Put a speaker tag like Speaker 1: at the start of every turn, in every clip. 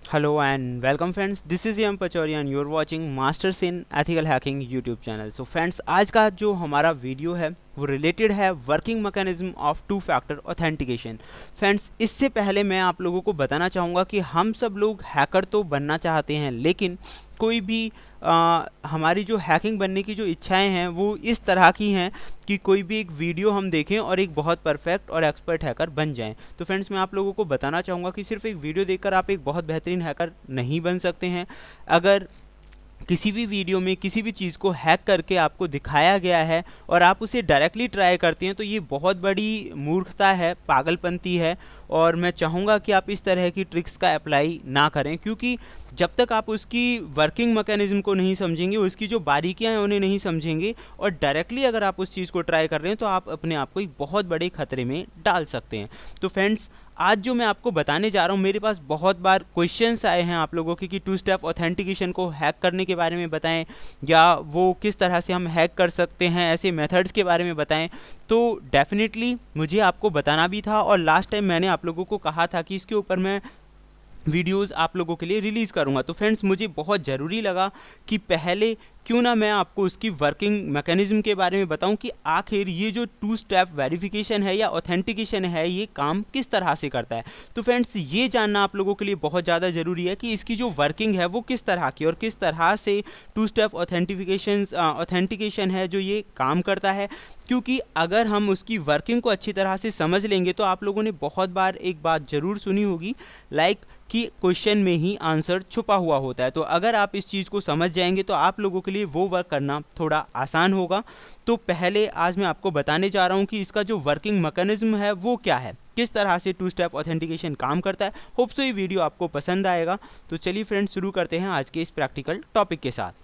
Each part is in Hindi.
Speaker 1: Hello and welcome friends. This is Yam Pachauri and you're watching Masters in Ethical Hacking YouTube channel. So friends, आज का जो हमारा वीडियो है वो रिलेटेड है working mechanism of two factor authentication. Friends, इससे पहले मैं आप लोगों को बताना चाहूँगा कि हम सब लोग हैकर तो बनना चाहते हैं, लेकिन कोई भी हमारी जो हैकिंग बनने की जो इच्छाएं हैं वो इस तरह की हैं कि कोई भी एक वीडियो हम देखें और एक बहुत परफेक्ट और एक्सपर्ट हैकर बन जाएं. तो फ्रेंड्स, मैं आप लोगों को बताना चाहूँगा कि सिर्फ एक वीडियो देखकर आप एक बहुत बेहतरीन हैकर नहीं बन सकते हैं. अगर किसी भी वीडियो में किसी भी चीज़ को हैक करके आपको दिखाया गया है और आप उसे डायरेक्टली ट्राई करते हैं तो ये बहुत बड़ी मूर्खता है, पागलपंती है. और मैं चाहूँगा कि आप इस तरह की ट्रिक्स का अप्लाई ना करें, क्योंकि जब तक आप उसकी वर्किंग मैकेनिज्म को नहीं समझेंगे, उसकी जो बारीकियां हैं उन्हें नहीं समझेंगे और डायरेक्टली अगर आप उस चीज़ को ट्राई कर रहे हैं तो आप अपने आप को एक बहुत बड़े खतरे में डाल सकते हैं. तो फ्रेंड्स, आज जो मैं आपको बताने जा रहा हूँ, मेरे पास बहुत बार क्वेश्चंस आए हैं आप लोगों के कि टू स्टेप ऑथेंटिकेशन को हैक करने के बारे में बताएं या वो किस तरह से हम हैक कर सकते हैं, ऐसे मेथड्स के बारे में बताएं. तो डेफिनेटली मुझे आपको बताना भी था और लास्ट टाइम मैंने आप लोगों को कहा था कि इसके ऊपर मैं वीडियोस आप लोगों के लिए रिलीज़ करूंगा. तो फ्रेंड्स, मुझे बहुत ज़रूरी लगा कि पहले क्यों ना मैं आपको उसकी वर्किंग मैकेनिज्म के बारे में बताऊं कि आखिर ये जो टू स्टेप वेरिफिकेशन है या ऑथेंटिकेशन है ये काम किस तरह से करता है. तो फ्रेंड्स, ये जानना आप लोगों के लिए बहुत ज़्यादा ज़रूरी है कि इसकी जो वर्किंग है वो किस तरह की और किस तरह से टू स्टेप ऑथेंटिकेशन है जो ये काम करता है. क्योंकि अगर हम उसकी वर्किंग को अच्छी तरह से समझ लेंगे तो आप लोगों ने बहुत बार एक बात ज़रूर सुनी होगी, लाइक कि क्वेश्चन में ही आंसर छुपा हुआ होता है. तो अगर आप इस चीज़ को समझ जाएंगे तो आप लोगों के लिए वो वर्क करना थोड़ा आसान होगा. तो पहले आज मैं आपको बताने जा रहा हूँ कि इसका जो वर्किंग मैकेनिज्म है वो क्या है, किस तरह से टू स्टेप ऑथेंटिकेशन काम करता है. होप सो ये वीडियो आपको पसंद आएगा. तो चलिए फ्रेंड्स, शुरू करते हैं आज के इस प्रैक्टिकल टॉपिक के साथ.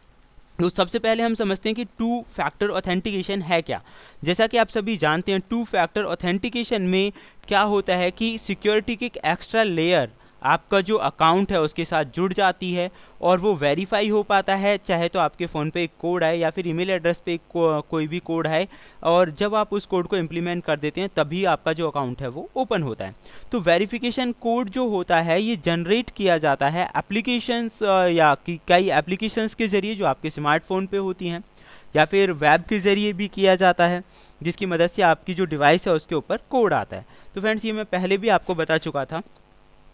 Speaker 1: तो सबसे पहले हम समझते हैं कि टू फैक्टर ऑथेंटिकेशन है क्या. जैसा कि आप सभी जानते हैं, टू फैक्टर ऑथेंटिकेशन में क्या होता है कि सिक्योरिटी की एक एक्स्ट्रा लेयर आपका जो अकाउंट है उसके साथ जुड़ जाती है और वो वेरीफाई हो पाता है, चाहे तो आपके फ़ोन पे एक कोड आए या फिर ईमेल एड्रेस पे कोई भी कोड आए, और जब आप उस कोड को इम्प्लीमेंट कर देते हैं तभी आपका जो अकाउंट है वो ओपन होता है. तो वेरिफिकेशन कोड जो होता है ये जनरेट किया जाता है एप्लीकेशंस या कई एप्लीकेशंस के ज़रिए जो आपके स्मार्टफोन पे होती हैं, या फिर वेब के ज़रिए भी किया जाता है, जिसकी मदद से आपकी जो डिवाइस है उसके ऊपर कोड आता है. तो फ्रेंड्स, ये मैं पहले भी आपको बता चुका था.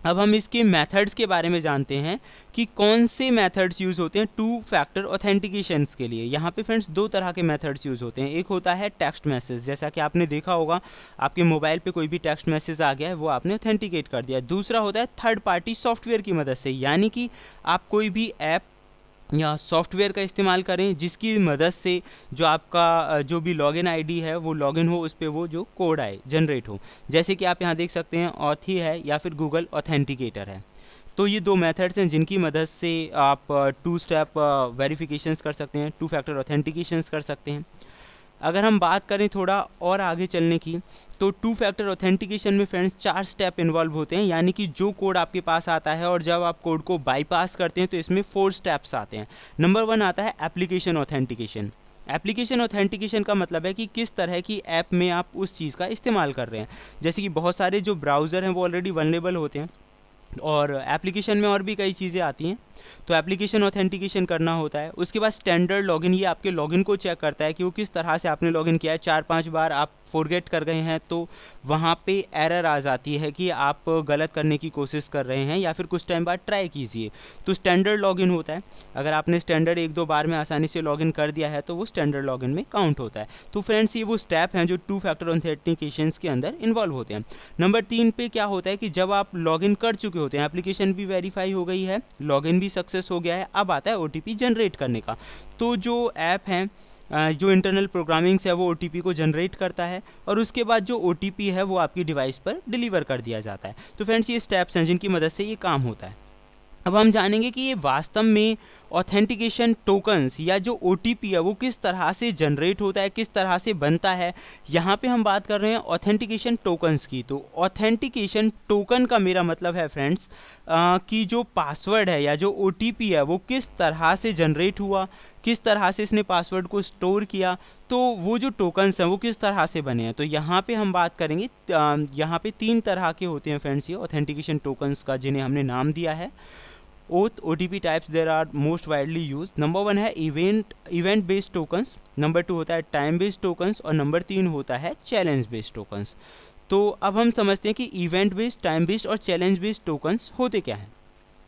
Speaker 1: अब हम इसके मेथड्स के बारे में जानते हैं कि कौन से मेथड्स यूज़ होते हैं टू फैक्टर ऑथेंटिकेशंस के लिए. यहाँ पे फ्रेंड्स दो तरह के मेथड्स यूज़ होते हैं. एक होता है टेक्स्ट मैसेज, जैसा कि आपने देखा होगा आपके मोबाइल पे कोई भी टेक्स्ट मैसेज आ गया है वो आपने ऑथेंटिकेट कर दिया. दूसरा होता है थर्ड पार्टी सॉफ्टवेयर की मदद से, यानी कि आप कोई भी ऐप या सॉफ्टवेयर का इस्तेमाल करें जिसकी मदद से जो आपका जो भी लॉगिन आईडी है वो लॉगिन हो, उस पर वो जो कोड आए जनरेट हो. जैसे कि आप यहाँ देख सकते हैं ऑथी है या फिर गूगल ऑथेंटिकेटर है. तो ये दो मेथड्स हैं जिनकी मदद से आप टू स्टेप वेरिफिकेशंस कर सकते हैं, टू फैक्टर ऑथेंटिकेशंस कर सकते हैं. अगर हम बात करें थोड़ा और आगे चलने की, तो टू फैक्टर ऑथेंटिकेशन में फ्रेंड्स 4 स्टेप इन्वॉल्व होते हैं, यानी कि जो कोड आपके पास आता है और जब आप कोड को बाईपास करते हैं तो इसमें 4 स्टेप्स आते हैं. नंबर 1 आता है एप्लीकेशन ऑथेंटिकेशन. एप्लीकेशन ऑथेंटिकेशन का मतलब है कि किस तरह की ऐप में आप उस चीज़ का इस्तेमाल कर रहे हैं. जैसे कि बहुत सारे जो ब्राउज़र हैं वो ऑलरेडी वल्नरेबल होते हैं और एप्लीकेशन में और भी कई चीज़ें आती हैं, तो एप्लीकेशन ऑथेंटिकेशन करना होता है. उसके बाद स्टैंडर्ड लॉगिन, ये आपके लॉगिन को चेक करता है कि वो किस तरह से आपने लॉगिन किया है. 4-5 बार आप फॉरगेट कर गए हैं तो वहाँ पे एरर आ जाती है कि आप गलत करने की कोशिश कर रहे हैं या फिर कुछ टाइम बाद ट्राई कीजिए. तो स्टैंडर्ड लॉगिन होता है. अगर आपने स्टैंडर्ड 1-2 बार में आसानी से लॉगिन कर दिया है तो वो स्टैंडर्ड लॉगिन में काउंट होता है. तो फ्रेंड्स, ये वो स्टेप हैं जो टू फैक्टर ऑथेंटिकेशन के अंदर इन्वॉल्व होते हैं. नंबर 3 पे क्या होता है कि जब आप लॉगिन कर चुके होते हैं, एप्लीकेशन भी वेरीफाई हो गई है, लॉगिन भी सक्सेस हो गया है, अब आता है ओटीपी जनरेट करने का. तो जो ऐप हैं जो इंटरनल प्रोग्रामिंग्स है वो ओटीपी को जनरेट करता है और उसके बाद जो ओटीपी है वो आपकी डिवाइस पर डिलीवर कर दिया जाता है. तो फ्रेंड्स, ये स्टेप्स हैं जिनकी मदद से ये काम होता है. अब हम जानेंगे कि ये वास्तव में ऑथेंटिकेशन टोकन्स या जो ओटीपी है वो किस तरह से जनरेट होता है, किस तरह से बनता है. यहाँ पे हम बात कर रहे हैं ऑथेंटिकेशन टोकन्स की. तो ऑथेंटिकेशन टोकन का मेरा मतलब है फ्रेंड्स कि जो पासवर्ड है या जो ओटीपी है वो किस तरह से जनरेट हुआ, किस तरह से इसने पासवर्ड को स्टोर किया, तो वो जो टोकन्स हैं वो किस तरह से बने हैं. तो यहाँ पे हम बात करेंगे, यहाँ पे 3 तरह के होते हैं फ्रेंड्स ये ऑथेंटिकेशन टोकन्स का, जिन्हें हमने नाम दिया है. OATH OTP types there are most widely use. Number 1 है इवेंट बेस्ड टोकन्स, नंबर 2 होता है टाइम बेस्ड टोकन्स और नंबर 3 होता है चैलेंज बेस्ड टोकन्स। तो अब हम समझते हैं कि इवेंट बेस्ड, टाइम बेस्ड और चैलेंज बेस्ड टोकन्स होते क्या हैं।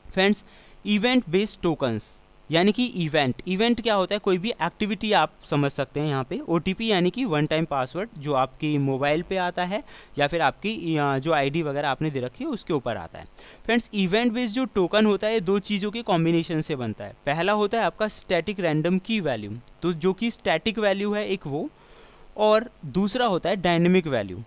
Speaker 1: फ्रेंड्स, इवेंट बेस्ड टोकन्स यानी कि इवेंट क्या होता है, कोई भी एक्टिविटी आप समझ सकते हैं यहाँ पे। OTP यानी कि वन टाइम पासवर्ड जो आपकी मोबाइल पे आता है या फिर आपकी जो ID वगैरह आपने दे रखी है उसके ऊपर आता है। फ्रेंड्स, इवेंट बेस्ड जो टोकन होता है दो चीज़ों के कॉम्बिनेशन से बनता है। पहला होता है आपका स्टैटिक रैंडम की वैल्यू, तो जो कि स्टैटिक वैल्यू है एक वो, और दूसरा होता है डायनेमिक वैल्यू।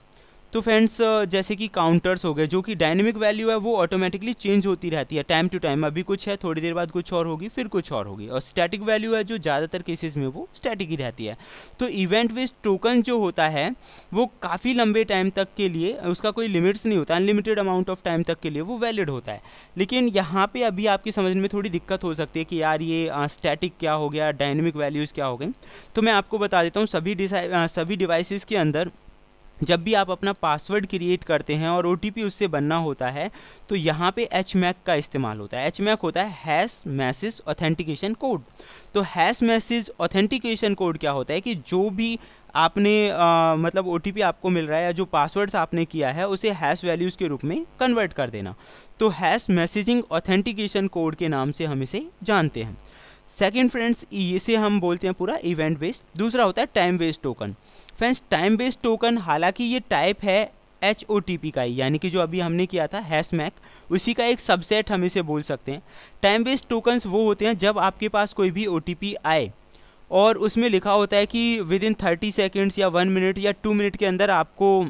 Speaker 1: तो फ्रेंड्स, जैसे कि काउंटर्स हो गए, जो कि डायनेमिक वैल्यू है वो ऑटोमेटिकली चेंज होती रहती है टाइम टू टाइम। अभी कुछ है, थोड़ी देर बाद कुछ और होगी, फिर कुछ और होगी। और स्टैटिक वैल्यू है जो ज़्यादातर केसेस में वो स्टैटिक ही रहती है। तो इवेंट बेस्ड टोकन जो होता है वो काफ़ी लंबे टाइम तक के लिए, उसका कोई लिमिट्स नहीं होता, अनलिमिटेड अमाउंट ऑफ टाइम तक के लिए वो वैलिड होता है। लेकिन यहाँ पे अभी आपकी समझने में थोड़ी दिक्कत हो सकती है कि यार ये स्टैटिक क्या हो गया, डायनेमिक वैल्यूज़ क्या हो गई। तो मैं आपको बता देता हूँ, सभी डिवाइसेस के अंदर जब भी आप अपना पासवर्ड क्रिएट करते हैं और OTP उससे बनना होता है तो यहाँ पे HMAC का इस्तेमाल होता है। HMAC होता है हैश मैसेज ऑथेंटिकेशन कोड। तो हैश मैसेज ऑथेंटिकेशन कोड क्या होता है कि जो भी आपने मतलब OTP आपको मिल रहा है या जो पासवर्ड्स आपने किया है उसे हैश वैल्यूज़ के रूप में कन्वर्ट कर देना। तो हैश मैसेजिंग ऑथेंटिकेशन कोड के नाम से हम इसे जानते हैं। सेकेंड फ्रेंड्स, इसे हम बोलते हैं पूरा इवेंट बेस्ड। दूसरा होता है time based token. Friends, time based token हालांकि ये टाइप है HOTP का ही, यानी कि जो अभी हमने किया था हैशमैक, उसी का एक सबसेट हम इसे बोल सकते हैं। टाइम बेस्ड टोकन्स वो होते हैं जब आपके पास कोई भी OTP आए और उसमें लिखा होता है कि विद इन 30 सेकेंड्स या 1 मिनट या 2 मिनट के अंदर आपको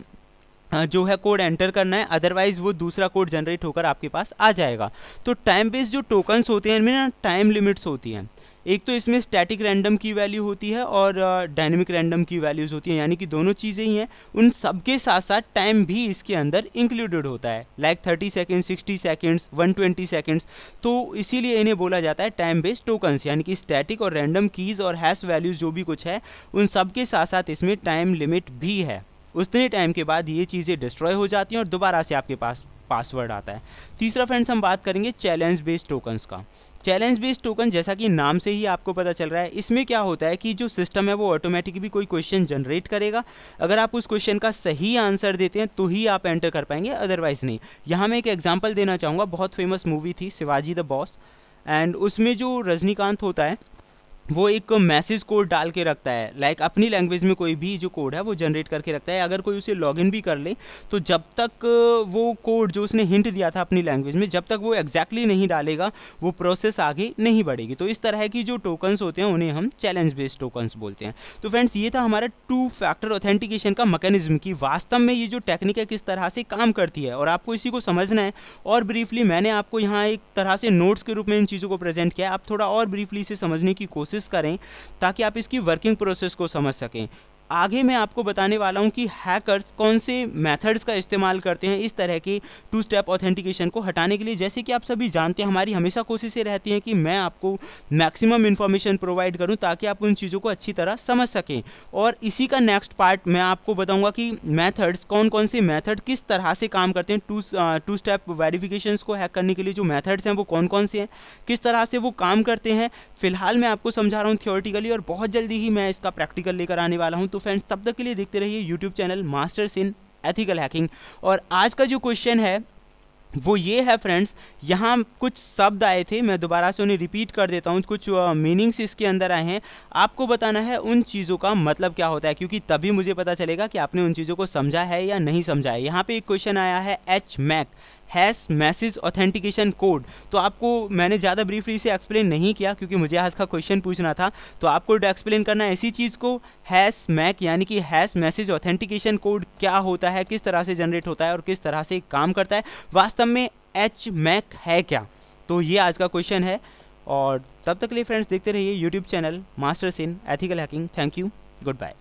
Speaker 1: जो है कोड एंटर करना है, अदरवाइज वो दूसरा कोड जनरेट होकर आपके पास आ जाएगा। तो टाइम बेस्ड जो टोकन्स होते हैं इनमें ना टाइम लिमिट्स होती हैं। एक तो इसमें स्टैटिक रैंडम की वैल्यू होती है और डायनेमिक रैंडम की वैल्यूज़ होती हैं, यानी कि दोनों चीज़ें ही हैं। उन सब के साथ साथ टाइम भी इसके अंदर इंक्लूडेड होता है, लाइक 30 सेकेंड्स, 60 सेकेंड्स, 120 सेकेंड्स। तो इसीलिए इन्हें बोला जाता है टाइम बेस्ड टोकन्स, यानी कि स्टैटिक और रैंडम कीज़ और हैश वैल्यूज़ जो भी कुछ है उन सब के साथ साथ इसमें टाइम लिमिट भी है। उतने टाइम के बाद ये चीज़ें डिस्ट्रॉय हो जाती हैं और दोबारा से आपके पास पासवर्ड आता है। तीसरा फ्रेंड्स, हम बात करेंगे चैलेंज बेस्ड टोकन्स का। चैलेंज बेस्ड टोकन, जैसा कि नाम से ही आपको पता चल रहा है, इसमें क्या होता है कि जो सिस्टम है वो ऑटोमेटिकली कोई क्वेश्चन जनरेट करेगा। अगर आप उस क्वेश्चन का सही आंसर देते हैं तो ही आप एंटर कर पाएंगे, अदरवाइज नहीं। यहाँ मैं एक एग्जांपल देना चाहूँगा। बहुत फेमस मूवी थी शिवाजी द बॉस, एंड उसमें जो रजनीकांत होता है वो एक मैसेज कोड डाल के रखता है, लाइक अपनी लैंग्वेज में कोई भी जो कोड है वो जनरेट करके रखता है। अगर कोई उसे लॉगिन भी कर ले तो जब तक वो कोड जो उसने हिंट दिया था अपनी लैंग्वेज में, जब तक वो एग्जैक्टली नहीं डालेगा वो प्रोसेस आगे नहीं बढ़ेगी। तो इस तरह की जो टोकन्स होते हैं उन्हें हम चैलेंज बेस्ड टोकन्स बोलते हैं। तो फ्रेंड्स, ये था हमारा 2 फैक्टर ऑथेंटिकेशन का मैकेनिज्म की वास्तव में ये जो टेक्निक है किस तरह से काम करती है, और आपको इसी को समझना है। और ब्रीफली मैंने आपको यहाँ एक तरह से नोट्स के रूप में इन चीज़ों को प्रेजेंट किया है। आप थोड़ा और ब्रीफली इसे समझने की कोशिश करें ताकि आप इसकी वर्किंग प्रोसेस को समझ सकें। आगे मैं आपको बताने वाला हूं कि हैकर्स कौन से मेथड्स का इस्तेमाल करते हैं इस तरह के 2 स्टेप ऑथेंटिकेशन को हटाने के लिए। जैसे कि आप सभी जानते हैं, हमारी हमेशा कोशिश ये रहती है कि मैं आपको मैक्सिमम इन्फॉर्मेशन प्रोवाइड करूं ताकि आप उन चीज़ों को अच्छी तरह समझ सकें। और इसी का नेक्स्ट पार्ट मैं आपको बताऊंगा कि मेथड्स, कौन कौन से मेथड किस तरह से काम करते हैं। 2 स्टेप वेरिफिकेशंस को हैक करने के लिए जो मेथड्स हैं वो कौन कौन से हैं, किस तरह से वो काम करते हैं। फिलहाल मैं आपको समझा रहा हूँ थियोरेटिकली, और बहुत जल्दी ही मैं इसका प्रैक्टिकल लेकर आने वाला हूँ। तो फ्रेंड्स, तब तक के लिए देखते रहिए YouTube channel masters in ethical hacking. और आज का जो क्वेश्चन है वो ये है फ्रेंड्स, यहाँ कुछ शब्द आए थे, मैं दोबारा से उन्हें रिपीट कर देता हूँ। कुछ मीनिंग्स इसके अंदर आए हैं, आपको बताना है उन चीज़ों का मतलब क्या होता है, क्योंकि तभी मुझे पता चलेगा कि आपने उन चीज़ों को समझा है या नहीं समझा है। यहाँ पे एक क्वेश्चन आया है HMAC, hash message authentication code. तो आपको मैंने ज़्यादा ब्रीफली से एक्सप्लेन नहीं किया क्योंकि मुझे आज का क्वेश्चन पूछना था, तो आपको एक्सप्लेन करना है इसी चीज़ को। हैश मैक यानी कि हैश मैसेज ऑथेंटिकेशन कोड क्या होता है, किस तरह से जनरेट होता है और किस तरह से काम करता है, वास्तव में HMAC है क्या। तो ये आज का क्वेश्चन है। और तब तक के लिए फ्रेंड्स देखते रहिए YouTube channel masters in ethical hacking. Thank you, good bye.